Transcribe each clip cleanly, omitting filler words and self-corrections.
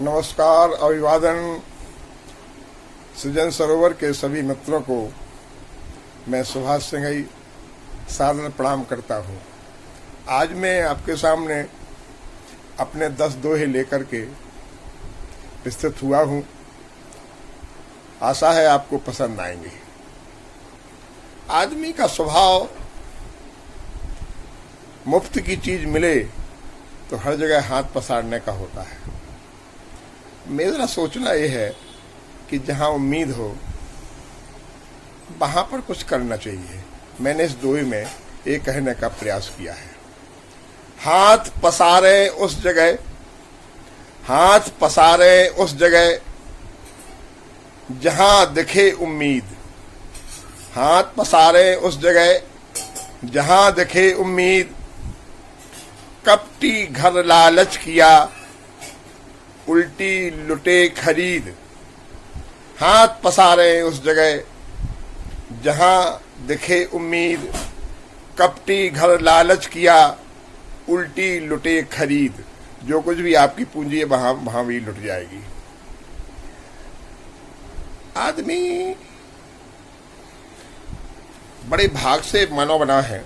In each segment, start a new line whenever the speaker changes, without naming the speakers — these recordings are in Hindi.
नमस्कार, अभिवादन। सृजन सरोवर के सभी मित्रों को मैं सुभाष सिंघई सादर प्रणाम करता हूँ। आज मैं आपके सामने अपने 10 दोहे लेकर के प्रस्तुत हुआ हूँ। आशा है आपको पसंद आएंगे। आदमी का स्वभाव मुफ्त की चीज मिले तो हर जगह हाथ पसारने का होता है। मेरा सोचना यह है कि जहां उम्मीद हो वहां पर कुछ करना चाहिए। मैंने इस दोहे में ये कहने का प्रयास किया है, हाथ पसारे उस जगह, हाथ पसारे उस जगह जहां दिखे उम्मीद, हाथ पसारे उस जगह जहां दिखे उम्मीद, कपटी घर लालच किया उल्टी लुटे खरीद। हाथ पसारे उस जगह जहां दिखे उम्मीद, कपटी घर लालच किया उल्टी लुटे खरीद। जो कुछ भी आपकी पूंजी है वहां भी लुट जाएगी। आदमी बड़े भाग से मानव बना है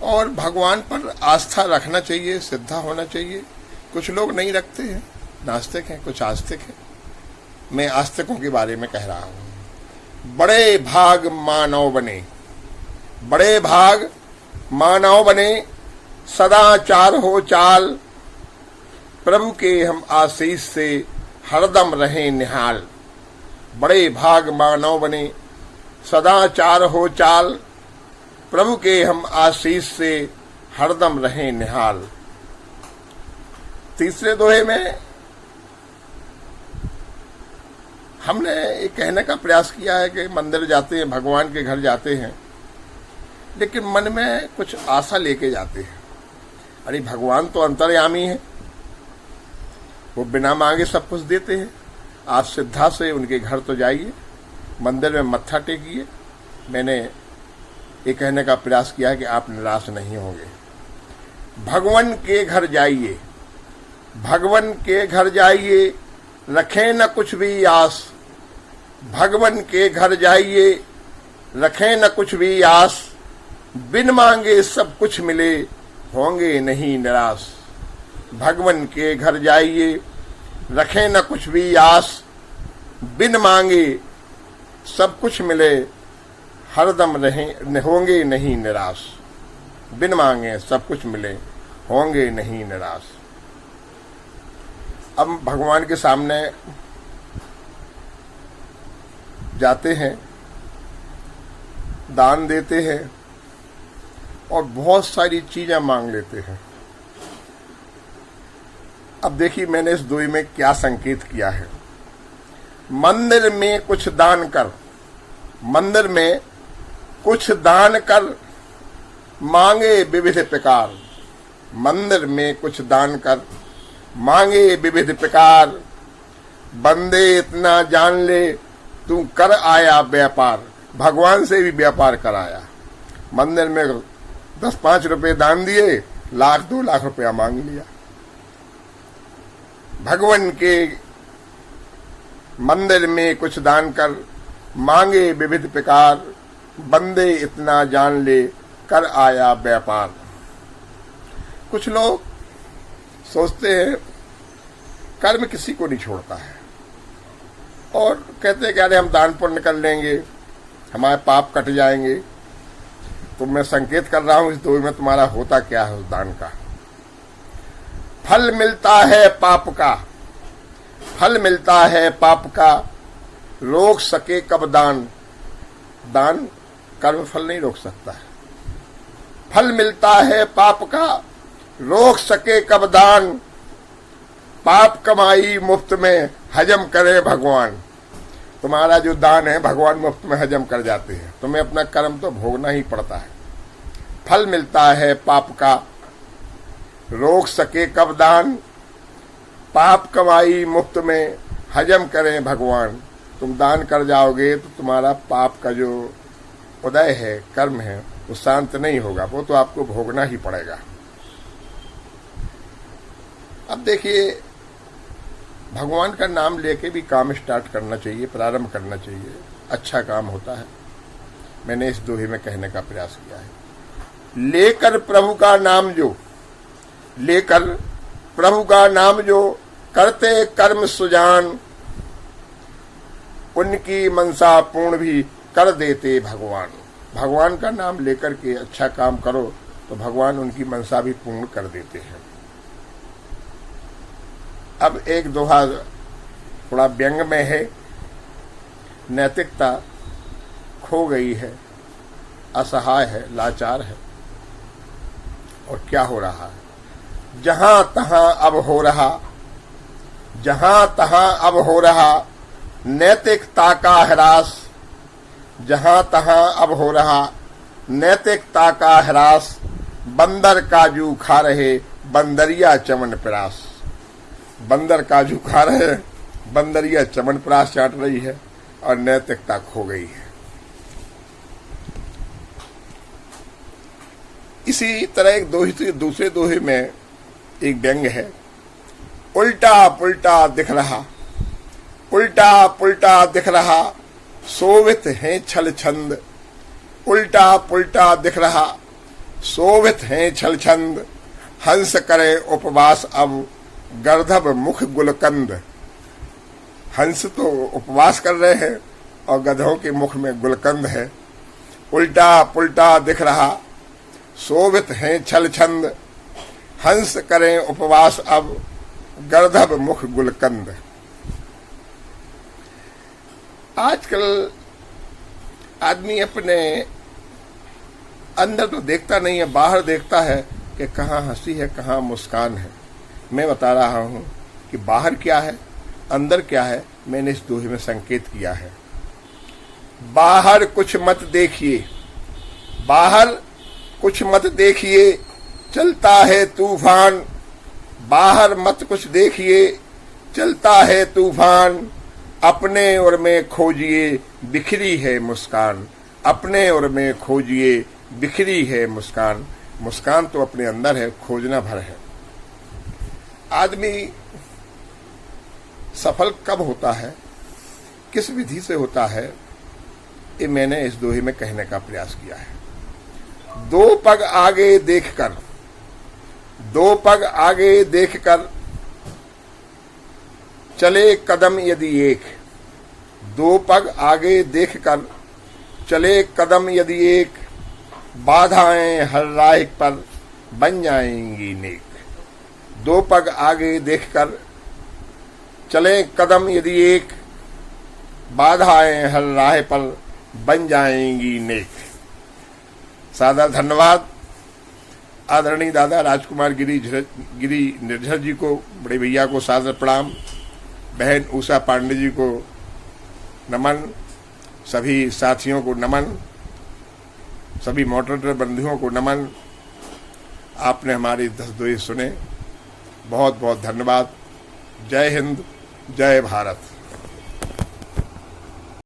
और भगवान पर आस्था रखना चाहिए, श्रद्धा होना चाहिए। कुछ लोग नहीं रखते हैं, नास्तिक हैं, कुछ आस्तिक हैं। मैं आस्तिकों के बारे में कह रहा हूं। बड़े भाग मानव बने, बड़े भाग मानव बने, सदाचार हो चाल, प्रभु के हम आशीष से हरदम रहे निहाल। बड़े भाग मानव बने, सदाचार हो चाल, प्रभु के हम आशीष से हरदम रहे निहाल। तीसरे दोहे में हमने ये कहने का प्रयास किया है कि मंदिर जाते हैं, भगवान के घर जाते हैं, लेकिन मन में कुछ आशा लेके जाते हैं। अरे भगवान तो अंतर्यामी है, वो बिना मांगे सब कुछ देते हैं। आप श्रद्धा से उनके घर तो जाइए, मंदिर में मत्था टेकिए। मैंने ये कहने का प्रयास किया है कि आप निराश नहीं होंगे। भगवान के घर जाइए, भगवान के घर जाइए, रखें न कुछ भी आस। भगवान के घर जाइए, रखें न कुछ भी आस, बिन मांगे सब कुछ मिले, होंगे नहीं निराश। भगवान के घर जाइए, रखें न कुछ भी आस, बिन मांगे सब कुछ मिले, हरदम रहे होंगे नहीं निराश। बिन मांगे सब कुछ मिले, होंगे नहीं निराश। अब भगवान के सामने जाते हैं, दान देते हैं और बहुत सारी चीजें मांग लेते हैं। अब देखिए मैंने इस दोहे में क्या संकेत किया है। मंदिर में कुछ दान कर, मंदिर में कुछ दान कर, मांगे विविध प्रकार। मंदिर में कुछ दान कर, मांगे विविध प्रकार, बंदे इतना जान ले तू कर आया व्यापार। भगवान से भी व्यापार कराया। मंदिर में 10-5 रुपए दान दिए, 1-2 लाख रुपया मांग लिया। भगवान के मंदिर में कुछ दान कर, मांगे विविध प्रकार, बंदे इतना जान ले कर आया व्यापार। कुछ लोग सोचते हैं कर्म किसी को नहीं छोड़ता है और कहते हैं कि अरे हम दान पुण्य कर लेंगे, हमारे पाप कट जाएंगे। तो मैं संकेत कर रहा हूं इस दोहे में तुम्हारा होता क्या है उस दान का। फल मिलता है पाप का, फल मिलता है पाप का, रोक सके कब दान। दान कर्म फल नहीं रोक सकता है। फल मिलता है पाप का, रोक सके कब दान, पाप कमाई मुफ्त में हजम करे भगवान। तुम्हारा जो दान है भगवान मुफ्त में हजम कर जाते हैं, तुम्हें अपना कर्म तो भोगना ही पड़ता है। फल मिलता है पाप का, रोक सके कब दान, पाप कमाई मुफ्त में हजम करे भगवान। तुम दान कर जाओगे तो तुम्हारा पाप का जो उदय है, कर्म है, वो शांत नहीं होगा, वो तो आपको भोगना ही पड़ेगा। अब देखिए, भगवान का नाम लेके भी काम स्टार्ट करना चाहिए, प्रारंभ करना चाहिए, अच्छा काम होता है। मैंने इस दोहे में कहने का प्रयास किया है। लेकर प्रभु का नाम जो, लेकर प्रभु का नाम जो करते कर्म सुजान, उनकी मनसा पूर्ण भी कर देते भगवान। भगवान का नाम लेकर के अच्छा काम करो तो भगवान उनकी मनसा भी पूर्ण कर देते हैं। अब एक दोहा थोड़ा व्यंग में है। नैतिकता खो गई है, असहाय है, लाचार है। और क्या हो रहा है? जहां तहां अब हो रहा, जहां तहां अब हो रहा नैतिकता का ह्रास। जहां तहां अब हो रहा नैतिकता का ह्रास। बंदर काजू खा रहे बंदरिया चमन प्रास। बंदर काजू खा रहे, बंदरिया चमन प्रास चाट रही है और नैतिकता खो गई है। इसी तरह एक दूसरे दोहे में एक व्यंग है। उल्टा पुल्टा दिख रहा, उल्टा पुल्टा दिख रहा शोभित हैं छल छंद। उल्टा पुल्टा दिख रहा शोभित हैं छल छंद। हंस करे उपवास अब गर्दभ मुख गुलकंद। हंस तो उपवास कर रहे हैं और गधों के मुख में गुलकंद है। उल्टा पुल्टा दिख रहा शोभित हैं छल छंद। हंस करें उपवास अब गर्दभ मुख गुलकंद। आजकल आदमी अपने अंदर तो देखता नहीं है, बाहर देखता है कि कहाँ हंसी है, कहाँ मुस्कान है। मैं बता रहा हूं कि बाहर क्या है, अंदर क्या है, मैंने इस दोहे में संकेत किया है। बाहर कुछ मत देखिए, बाहर कुछ मत देखिए चलता है तूफान। बाहर मत कुछ देखिए चलता है तूफान। अपने ओर में खोजिए बिखरी है मुस्कान। अपने ओर में खोजिए बिखरी है मुस्कान। मुस्कान तो अपने अंदर है, खोजना भर है। आदमी सफल कब होता है, किस विधि से होता है, ये मैंने इस दोहे में कहने का प्रयास किया है। दो पग आगे देखकर, दो पग आगे देखकर चले कदम यदि एक। दो पग आगे देखकर चले कदम यदि एक। बाधाएं हर राह पर बन जाएंगी नेक। दो पग आगे देखकर चले कदम यदि एक। बाधाएं हर राह पर बन जाएंगी नेक। सादर धन्यवाद आदरणीय दादा राजकुमार गिरी निर्झर जी को, बड़े भैया को सादर प्रणाम, बहन उषा पांडे जी को नमन, सभी साथियों को नमन, सभी मॉडरेटर बंधुओं को नमन। आपने हमारी 10 दोहे सुने, बहुत बहुत धन्यवाद। जय हिंद, जय भारत।